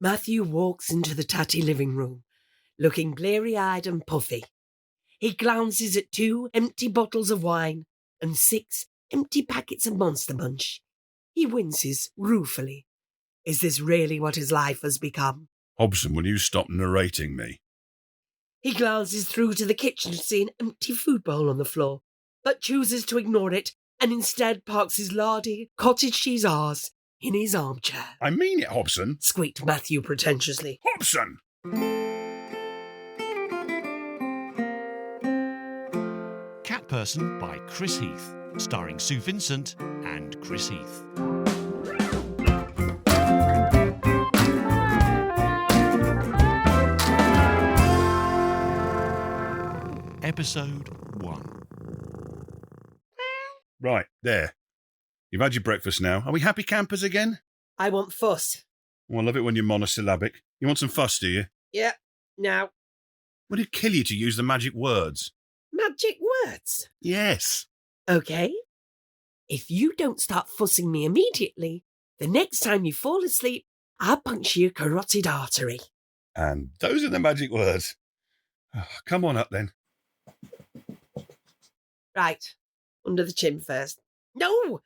Matthew walks into the tatty living room, looking bleary-eyed and puffy. He glances at 2 empty bottles of wine and 6 empty packets of Monster Munch. He winces ruefully. Is this really what his life has become? Hobson, will you stop narrating me? He glances through to the kitchen to see an empty food bowl on the floor, but chooses to ignore it and instead parks his lardy cottage cheese arse in his armchair. I mean it, Hobson. Squeaked Matthew pretentiously. Hobson! Cat Person by Chris Heath, starring Sue Vincent and Chris Heath. Episode 1. Right, there. You've had your breakfast now. Are we happy campers again? I want fuss. Oh, I love it when you're monosyllabic. You want some fuss, do you? Yeah, now. Would it kill you to use the magic words? Magic words? Yes. Okay. If you don't start fussing me immediately, the next time you fall asleep, I'll puncture your carotid artery. And those are the magic words. Oh, come on up then. Right, under the chin first. No,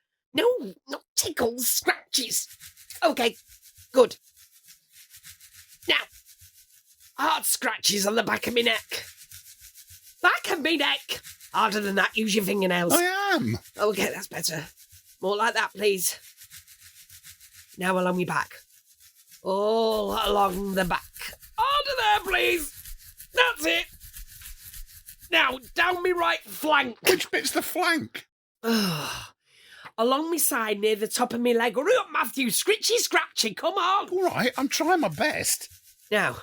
not tickles, scratches. Okay, good. Now, hard scratches on the back of my neck. Back of my neck. Harder than that, use your fingernails. I am. Okay, that's better. More like that, please. Now along my back. All along the back. Harder there, please. That's it. Now, down me right flank. Which bit's the flank? Along my side near the top of my leg. Hurry up, Matthew. Scritchy, scratchy. Come on. All right, I'm trying my best. Now,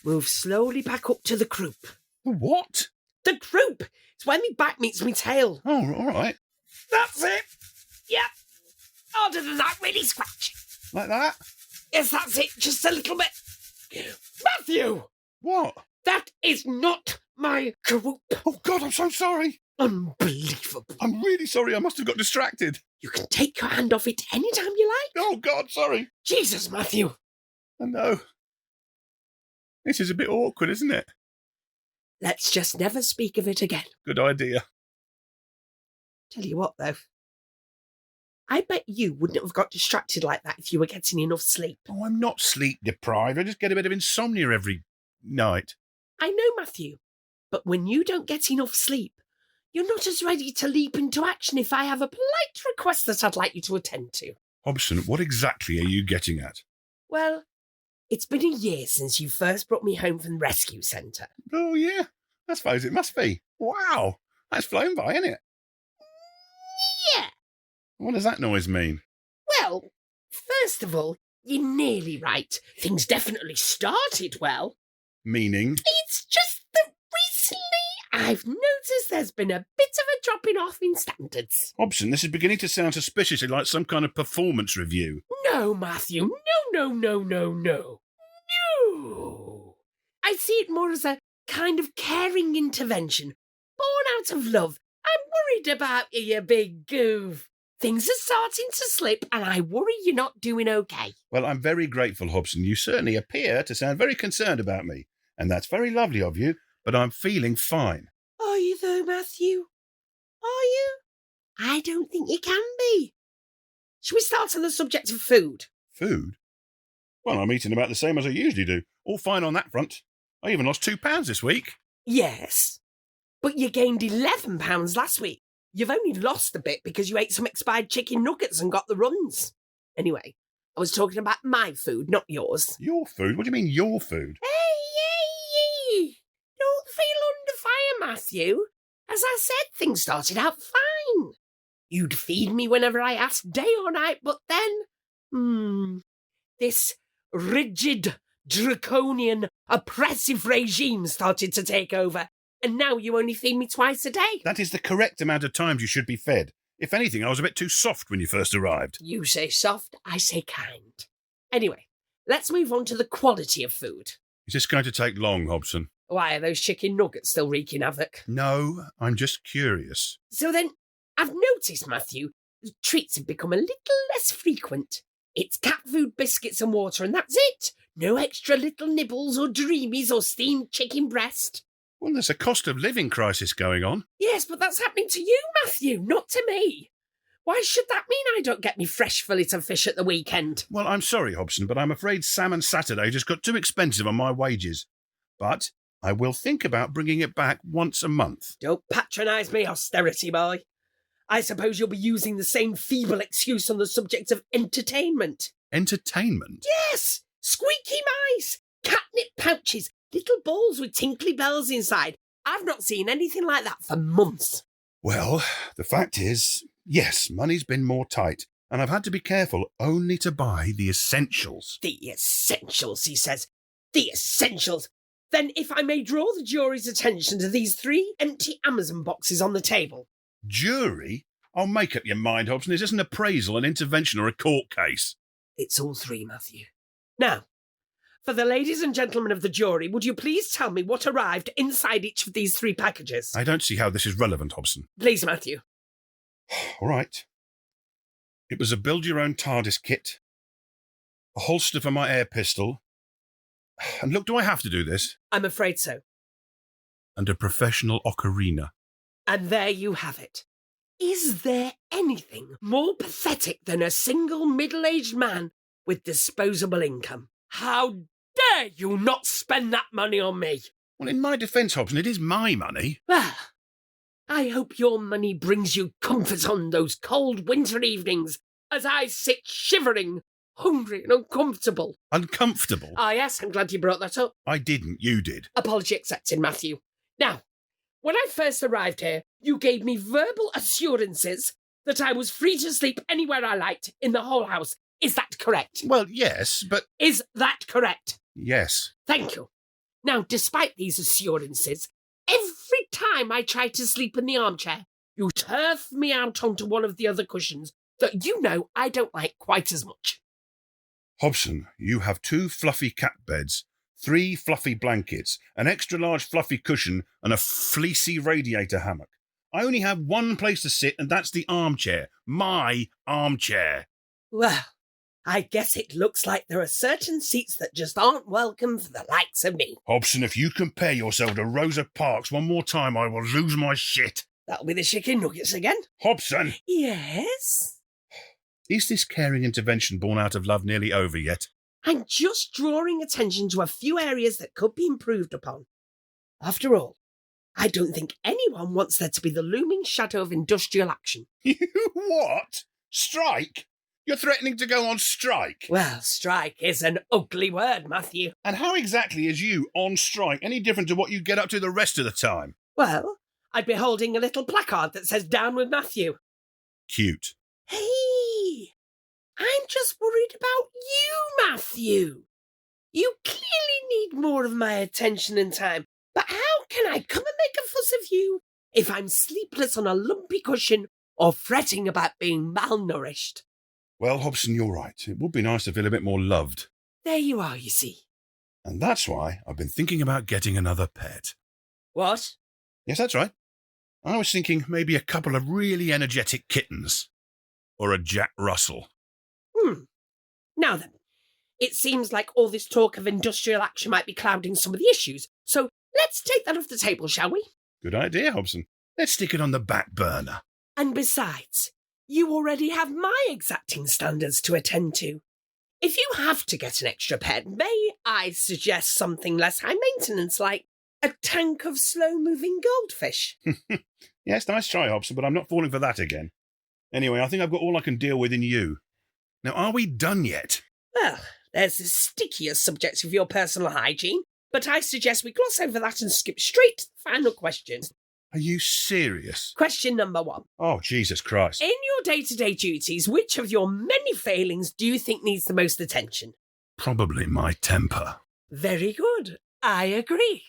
move slowly back up to the croup. What? The croup. It's where my back meets my tail. Oh, all right. That's it. Yep. Harder than that, really scratchy. Like that? Yes, that's it. Just a little bit. Matthew! What? That is not my croup. Oh, God, I'm so sorry. Unbelievable. I'm really sorry. I must have got distracted. You can take your hand off it any time you like. Oh, God, sorry. Jesus, Matthew. I know. This is a bit awkward, isn't it? Let's just never speak of it again. Good idea. Tell you what, though. I bet you wouldn't have got distracted like that if you were getting enough sleep. Oh, I'm not sleep deprived. I just get a bit of insomnia every night. I know, Matthew. But when you don't get enough sleep, you're not as ready to leap into action if I have a polite request that I'd like you to attend to. Hobson, what exactly are you getting at? Well, it's been a year since you first brought me home from the rescue centre. Oh, yeah. I suppose it must be. Wow. That's flown by, isn't it? Yeah. What does that noise mean? Well, first of all, you're nearly right. Things definitely started well. Meaning? It's just that recently I've noticed there's been a bit of a dropping off in standards. Hobson, this is beginning to sound suspiciously like some kind of performance review. No, Matthew. No. I see it more as a kind of caring intervention, born out of love. I'm worried about you, you big goof. Things are starting to slip, and I worry you're not doing okay. Well, I'm very grateful, Hobson. You certainly appear to sound very concerned about me, and that's very lovely of you, but I'm feeling fine. Are you, though, Matthew? Are you? I don't think you can be. Shall we start on the subject of food? Food? Well, I'm eating about the same as I usually do. All fine on that front. I even lost 2 pounds this week. Yes, but you gained 11 pounds last week. You've only lost a bit because you ate some expired chicken nuggets and got the runs. Anyway, I was talking about my food, not yours. Your food? What do you mean, your food? Hey! Don't feel under fire, Matthew. As I said, things started out fine. You'd feed me whenever I asked, day or night, but then... this rigid, draconian, oppressive regime started to take over. And now you only feed me twice a day. That is the correct amount of times you should be fed. If anything, I was a bit too soft when you first arrived. You say soft, I say kind. Anyway, let's move on to the quality of food. Is this going to take long, Hobson? Why, are those chicken nuggets still wreaking havoc? No, I'm just curious. So then, I've noticed, Matthew, treats have become a little less frequent. It's cat food, biscuits and water, and that's it. No extra little nibbles or dreamies or steamed chicken breast. Well, there's a cost of living crisis going on. Yes, but that's happening to you, Matthew, not to me. Why should that mean I don't get me fresh fillet of fish at the weekend? Well, I'm sorry, Hobson, but I'm afraid Salmon Saturday just got too expensive on my wages. But I will think about bringing it back once a month. Don't patronise me, austerity boy. I suppose you'll be using the same feeble excuse on the subject of entertainment. Entertainment? Yes! Squeaky mice! Catnip pouches! Little balls with tinkly bells inside. I've not seen anything like that for months. Well, the fact is, yes, money's been more tight, and I've had to be careful only to buy the essentials. The essentials, he says. The essentials. Then if I may draw the jury's attention to these 3 empty Amazon boxes on the table. Jury? I'll make up your mind, Hobson. This isn't an appraisal, an intervention, or a court case. It's all 3, Matthew. Now, for the ladies and gentlemen of the jury, would you please tell me what arrived inside each of these 3 packages? I don't see how this is relevant, Hobson. Please, Matthew. All right. It was a build-your-own TARDIS kit, a holster for my air pistol, and look, do I have to do this? I'm afraid so. And a professional ocarina. And there you have it. Is there anything more pathetic than a single middle-aged man with disposable income? How dare you not spend that money on me? Well, in my defence, Hobson, it is my money. Well, I hope your money brings you comfort on those cold winter evenings as I sit shivering, hungry and uncomfortable. Uncomfortable? Ah, yes, I'm glad you brought that up. I didn't, you did. Apology accepted, Matthew. Now, when I first arrived here, you gave me verbal assurances that I was free to sleep anywhere I liked in the whole house. Is that correct? Well, yes, but... Is that correct? Yes. Thank you. Now, despite these assurances, every time I try to sleep in the armchair, you turf me out onto one of the other cushions that you know I don't like quite as much. Hobson, you have 2 fluffy cat beds, 3 fluffy blankets, an extra-large fluffy cushion, and a fleecy radiator hammock. I only have one place to sit, and that's the armchair. My armchair. Well, I guess it looks like there are certain seats that just aren't welcome for the likes of me. Hobson, if you compare yourself to Rosa Parks one more time, I will lose my shit. That'll be the chicken nuggets again. Hobson! Yes? Is this caring intervention born out of love nearly over yet? I'm just drawing attention to a few areas that could be improved upon. After all, I don't think anyone wants there to be the looming shadow of industrial action. You what? Strike? You're threatening to go on strike? Well, strike is an ugly word, Matthew. And how exactly is you on strike any different to what you get up to the rest of the time? Well, I'd be holding a little placard that says "Down with Matthew." Cute. Hey, I'm just worried about you, Matthew. You clearly need more of my attention and time, but how can I come and make a fuss of you if I'm sleepless on a lumpy cushion or fretting about being malnourished? Well, Hobson, you're right. It would be nice to feel a bit more loved. There you are, you see. And that's why I've been thinking about getting another pet. What? Yes, that's right. I was thinking maybe a couple of really energetic kittens. Or a Jack Russell. Now then, it seems like all this talk of industrial action might be clouding some of the issues, so let's take that off the table, shall we? Good idea, Hobson. Let's stick it on the back burner. And besides, you already have my exacting standards to attend to. If you have to get an extra pet, may I suggest something less high maintenance, like a tank of slow-moving goldfish? Yes, nice try, Hobson, but I'm not falling for that again. Anyway, I think I've got all I can deal with in you. Now, are we done yet? Well, there's the stickier subject of your personal hygiene, but I suggest we gloss over that and skip straight to the final question. Are you serious? Question number 1. Oh, Jesus Christ. In your day-to-day duties, which of your many failings do you think needs the most attention? Probably my temper. Very good. I agree.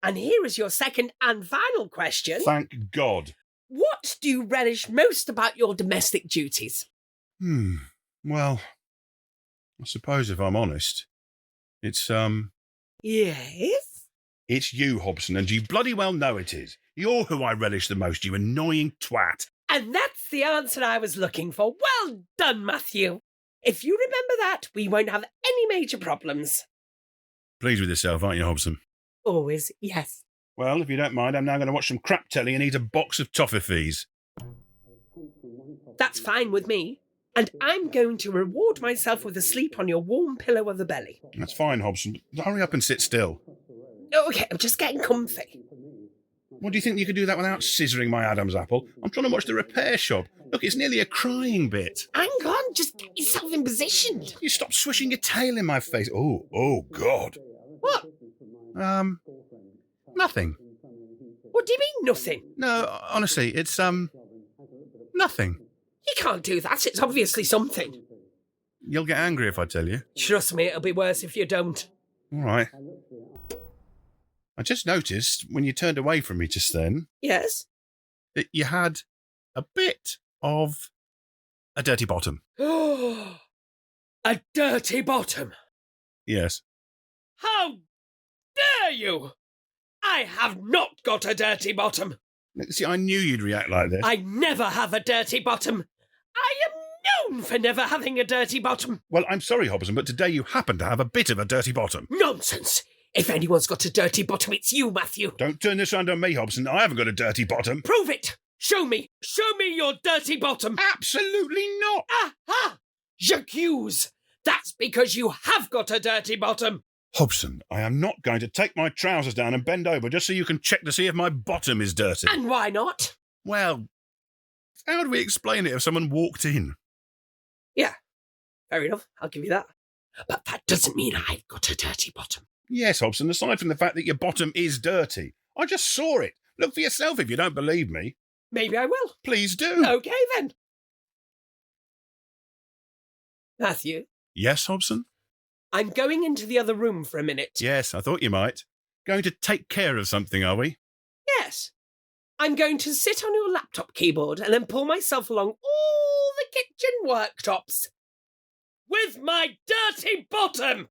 And here is your second and final question. Thank God. What do you relish most about your domestic duties? Well, I suppose if I'm honest, it's, Yes? It's you, Hobson, and you bloody well know it is. You're who I relish the most, you annoying twat. And that's the answer I was looking for. Well done, Matthew. If you remember that, we won't have any major problems. Pleased with yourself, aren't you, Hobson? Always, yes. Well, if you don't mind, I'm now going to watch some crap telly and eat a box of toffees. That's fine with me. And I'm going to reward myself with a sleep on your warm pillow of the belly. That's fine, Hobson. Hurry up and sit still. Okay, I'm just getting comfy. What do you think you could do that without scissoring my Adam's apple? I'm trying to watch the repair shop. Look, it's nearly a crying bit. Hang on, just get yourself in position. You stop swishing your tail in my face. Oh, God. What? Nothing. What do you mean, nothing? No, honestly, it's, nothing. You can't do that, it's obviously something. You'll get angry if I tell you. Trust me, it'll be worse if you don't. All right. I just noticed, when you turned away from me just then, Yes? that you had a bit of a dirty bottom. A dirty bottom. Yes. How dare you? I have not got a dirty bottom. See, I knew you'd react like this. I never have a dirty bottom. I am known for never having a dirty bottom. Well, I'm sorry, Hobson, but today you happen to have a bit of a dirty bottom. Nonsense. If anyone's got a dirty bottom, it's you, Matthew. Don't turn this round on me, Hobson. I haven't got a dirty bottom. Prove it. Show me. Show me your dirty bottom. Absolutely not. Aha! J'accuse. That's because you have got a dirty bottom. Hobson, I am not going to take my trousers down and bend over just so you can check to see if my bottom is dirty. And why not? Well, how do we explain it if someone walked in? Yeah, fair enough. I'll give you that. But that doesn't mean I've got a dirty bottom. Yes, Hobson, aside from the fact that your bottom is dirty. I just saw it. Look for yourself if you don't believe me. Maybe I will. Please do. Okay, then. Matthew, Yes, Hobson? I'm going into the other room for a minute. Yes, I thought you might. Going to take care of something, are we? Yes. I'm going to sit on your laptop keyboard and then pull myself along all the kitchen worktops. With my dirty bottom!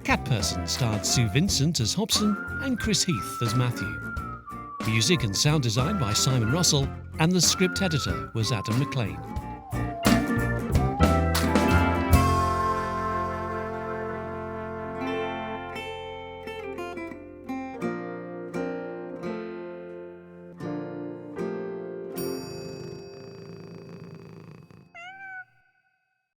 Cat Person starred Sue Vincent as Hobson and Chris Heath as Matthew. Music and sound design by Simon Russell, and the script editor was Adam McLean.